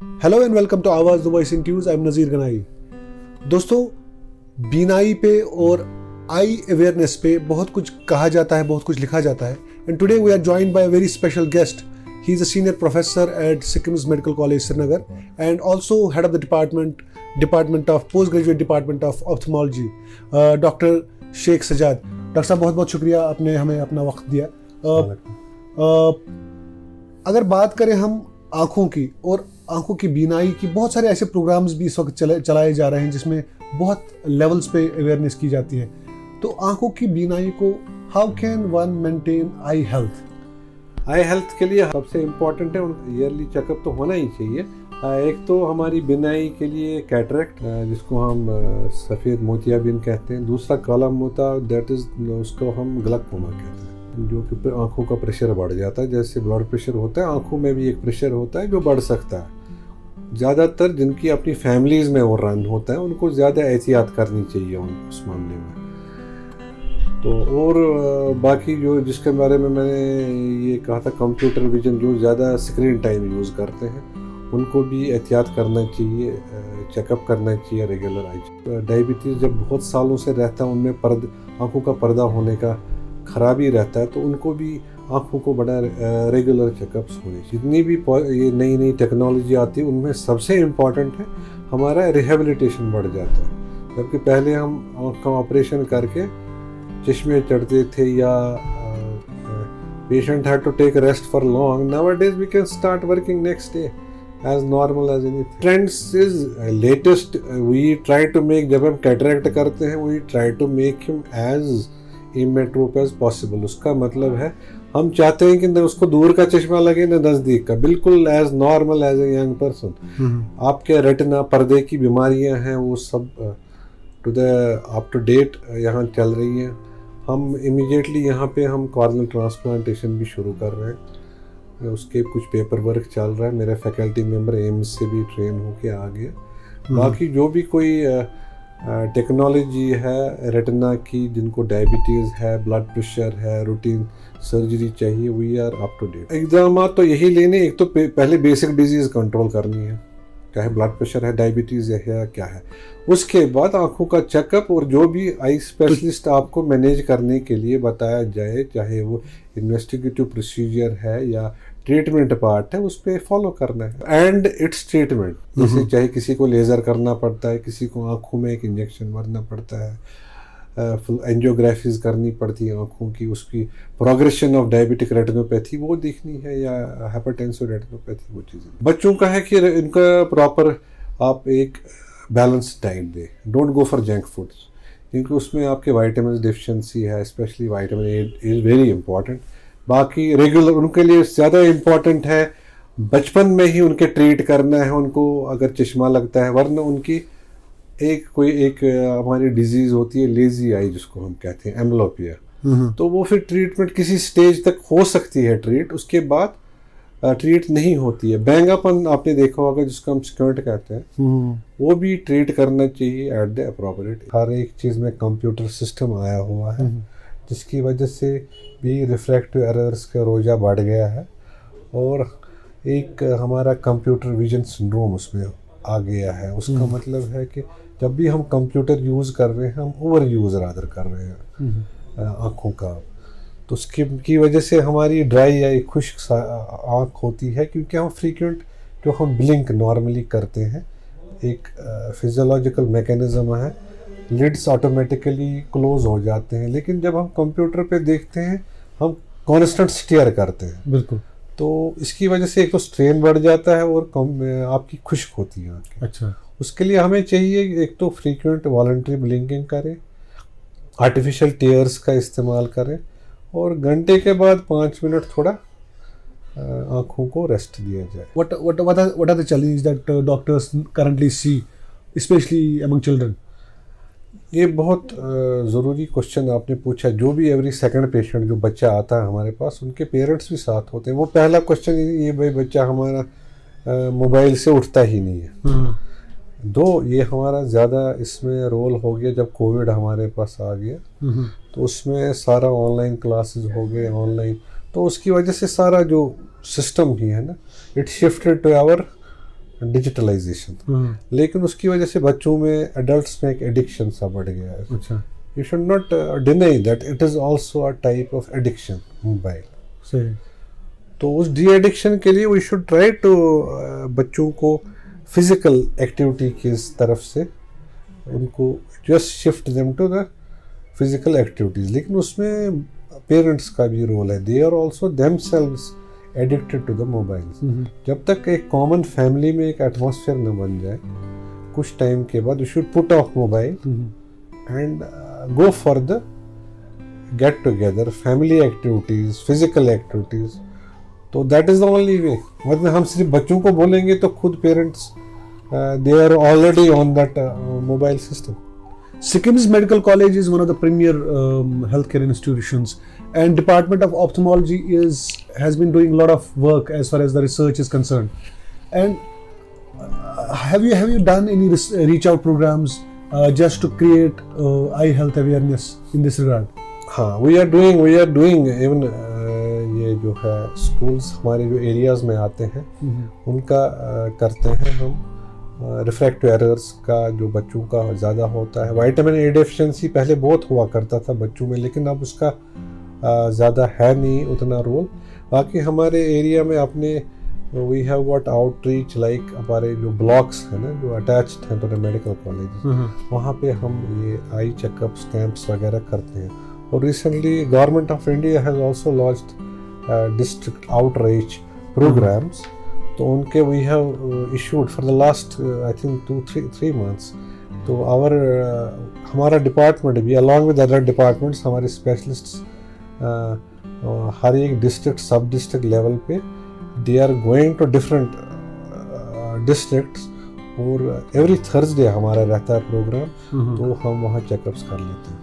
Hello and welcome to Awaz the voice in tunes. I am Nazir Ganai. दोस्तों, बीनाई पे और आई अवेयरनेस पे बहुत कुछ कहा जाता है, बहुत कुछ लिखा जाता है। And today we are joined by a very special guest. He is a senior professor at SKIMS medical college Srinagar and also head of the department of post graduate department of ophthalmology, doctor Sheikh Sajad. Doctor साहब, बहुत बहुत शुक्रिया, आपने हमें अपना वक्त दिया. अगर बात करें हम आँखों की और आँखों की बीनाई की, बहुत सारे ऐसे प्रोग्राम्स भी इस वक्त चलाए जा रहे हैं जिसमें बहुत लेवल्स पे अवेयरनेस की जाती है. तो आँखों की बीनाई को how can one maintain I health? I health के लिए सबसे इम्पोर्टेंट है ईयरली चेकअप तो होना ही चाहिए. एक तो हमारी बीनाई के लिए कैटरेक्ट, जिसको हम सफ़ेद मोतियाबिंद कहते हैं. दूसरा काला मोता, दैट इज़ उसको हम ग्लाइकोमा कहते हैं, जो कि आँखों का प्रेशर बढ़ जाता है. जैसे ब्लड प्रेशर होता है, आँखों में भी एक प्रेशर होता है जो बढ़ सकता है. ज़्यादातर जिनकी अपनी फैमिलीज़ में वो रन होता है उनको ज़्यादा एहतियात करनी चाहिए उस मामले में. तो और बाकी जो जिसके बारे में मैंने ये कहा था, कंप्यूटर विजन, जो ज़्यादा स्क्रीन टाइम यूज़ करते हैं उनको भी एहतियात करना चाहिए, चेकअप करना चाहिए रेगुलर. आई डायबिटीज़ जब बहुत सालों से रहता है, उनमें आँखों का पर्दा होने का खराबी रहता है, तो उनको भी आँखों को बड़ा रेगुलर चेकअप्स होने चाहिए. जितनी भी ये नई नई टेक्नोलॉजी आती है उनमें सबसे इम्पॉर्टेंट है हमारा रिहेबिलिटेशन बढ़ जाता है. जबकि पहले हम आँख का ऑपरेशन करके चश्मे चढ़ते थे या patient had to take rest for long. Nowadays we can start working next day as normal as anything. Trends is latest. We try to make, जब हम कैटरेक्ट करते हैं, we try to make him as immetrope as possible. उसका मतलब है हम चाहते हैं कि न उसको दूर का चश्मा लगे न नज़दीक का, बिल्कुल as normal as a young person. आपके रेटिना पर्दे की बीमारियां हैं वो सब up to date यहाँ चल रही हैं. हम इमीडिएटली यहाँ पे हम कॉर्नियल ट्रांसप्लांटेशन भी शुरू कर रहे हैं. उसके कुछ पेपर वर्क चल रहा है. मेरे फैकल्टी मेंबर एम्स से भी ट्रेन होके आ गया. बाकी जो भी कोई टेक्नोलॉजी है रेटिना की, जिनको डायबिटीज़ है, ब्लड प्रेशर है, रूटीन सर्जरी चाहिए, we are up to date. इक़दाम तो यही लेने, एक तो पहले बेसिक डिजीज़ कंट्रोल करनी है, चाहे ब्लड प्रेशर है, डायबिटीज़ है, क्या है. उसके बाद आँखों का चेकअप और जो भी आई स्पेशलिस्ट आपको मैनेज करने के लिए बताया जाए, चाहे वो इन्वेस्टिगेटिव प्रोसीजर है या ट्रीटमेंट पार्ट है, उस पर फॉलो करना है. एंड इट्स ट्रीटमेंट, जैसे चाहे किसी को लेज़र करना पड़ता है, किसी को आँखों में एक इंजेक्शन मारना पड़ता है, एंजियोग्राफीज करनी पड़ती है आँखों की, उसकी प्रोग्रेशन ऑफ डायबिटिक रेटिनोपैथी वो देखनी है, या हाइपरटेंसिव रेटिनोपैथी, वो चीज़ें. बच्चों का है कि इनका प्रॉपर आप एक बैलेंस डाइट दें. Don't go for junk foods, क्योंकि उसमें आपके वाइटामिन डिफिशिएंसी है, specially vitamin A is very important. बाकी रेगुलर उनके लिए ज़्यादा इम्पॉर्टेंट है बचपन में ही उनके ट्रीट करना है उनको अगर चश्मा लगता है. वरना उनकी एक हमारी डिजीज़ होती है लेजी आई, जिसको हम कहते हैं एम्ब्लोपिया. तो वो फिर ट्रीटमेंट किसी स्टेज तक हो सकती है ट्रीट, उसके बाद ट्रीट नहीं होती है. बैंगापन आपने देखा होगा, जिसको हम स्क्वर्ट कहते हैं, वो भी ट्रीट करना चाहिए एट द अप्रोप्रिएट. हर एक चीज़ में कंप्यूटर सिस्टम आया हुआ है, जिसकी वजह से भी रिफ्रैक्टिव एरर्स का रोजा बढ़ गया है, और एक हमारा कंप्यूटर विजन सिंड्रोम उसमें आ गया है. उसका मतलब है कि जब भी हम कंप्यूटर यूज़ कर रहे हैं, हम ओवर यूज़ रादर कर रहे हैं आँखों का. तो उसकी की वजह से हमारी ड्राई या एक खुश्क आँख होती है, क्योंकि हम फ्रीक्वेंट जो हम ब्लिंक नॉर्मली करते हैं, एक फिजियोलॉजिकल मैकेनिज्म है, लिड्स ऑटोमेटिकली क्लोज हो जाते हैं. लेकिन जब हम कंप्यूटर पे देखते हैं, हम कॉन्स्टेंट स्टेयर करते हैं. बिल्कुल. तो इसकी वजह से एक तो स्ट्रेन बढ़ जाता है और आपकी खुश्क होती है आँखें. अच्छा. उसके लिए हमें चाहिए एक तो फ्रीक्वेंट वॉलंटरी ब्लिंकिंग करें, आर्टिफिशियल टीयर्स का इस्तेमाल करें, और घंटे के बाद 5 मिनट थोड़ा आँखों को रेस्ट दिया जाए. What are the challenges that doctors currently see, especially among children? ये बहुत ज़रूरी क्वेश्चन आपने पूछा. जो भी एवरी सेकंड पेशेंट जो बच्चा आता है हमारे पास, उनके पेरेंट्स भी साथ होते हैं. वो पहला क्वेश्चन ये, भाई बच्चा हमारा मोबाइल से उठता ही नहीं है. दो ये हमारा ज़्यादा इसमें रोल हो गया जब कोविड हमारे पास आ गया, तो उसमें सारा ऑनलाइन क्लासेस हो गए ऑनलाइन. तो उसकी वजह से सारा जो सिस्टम ही है ना, it shifted to our digitalisation, लेकिन उसकी वजह से बच्चों में, एडल्ट्स में एक एडिक्शन सा बढ़ गया है. अच्छा, you should not deny that it is also a type of addiction, mobile. सही. तो उस डी एडिक्शन के लिए वी शुड ट्राई टू बच्चों को फिजिकल एक्टिविटी की तरफ से उनको just shift them to the physical activities. लेकिन उसमें पेरेंट्स का भी रोल है. They are also themselves addicted to the mobiles. जब तक एक कॉमन फैमिली में एक एटमॉस्फेयर न बन जाए, कुछ टाइम के बाद you should put off mobile and go for the get together, family activities, physical activities. तो that is the only way. मतलब हम सिर्फ बच्चों को बोलेंगे तो खुद parents they are already on that mobile system. Sikkim's Medical College is one of the premier healthcare institutions, and Department of Ophthalmology has been doing a lot of work as far as the research is concerned. And have you done any reach out programs just to create eye health awareness in this regard? हाँ, we are doing even ये जो है schools हमारे जो areas में आते हैं उनका करते हैं हम. रिफ्रैक्टिव एरर्स का जो बच्चों का ज़्यादा होता है, विटामिन ए डेफिशिएंसी पहले बहुत हुआ करता था बच्चों में, लेकिन अब उसका ज़्यादा है नहीं उतना रोल. बाकी हमारे एरिया में अपने we have got outreach, like हमारे जो ब्लॉक्स हैं ना जो अटैच्ड हैं टू द मेडिकल कॉलेज, वहाँ पे हम ये आई चेकअप्स कैंप्स वगैरह करते हैं. और recently Government of India has also launched district outreach programmes. तो उनके we have issued for the last I think 2-3 months. तो हमारा डिपार्टमेंट भी अलॉन्ग विद अदर डिपार्टमेंट्स, हमारे स्पेशलिस्ट्स हर एक डिस्ट्रिक्ट, सब डिस्ट्रिक्ट लेवल पे they are going to different districts. और एवरी थर्सडे हमारा रहता है प्रोग्राम, तो हम वहाँ चेकअप्स कर लेते हैं.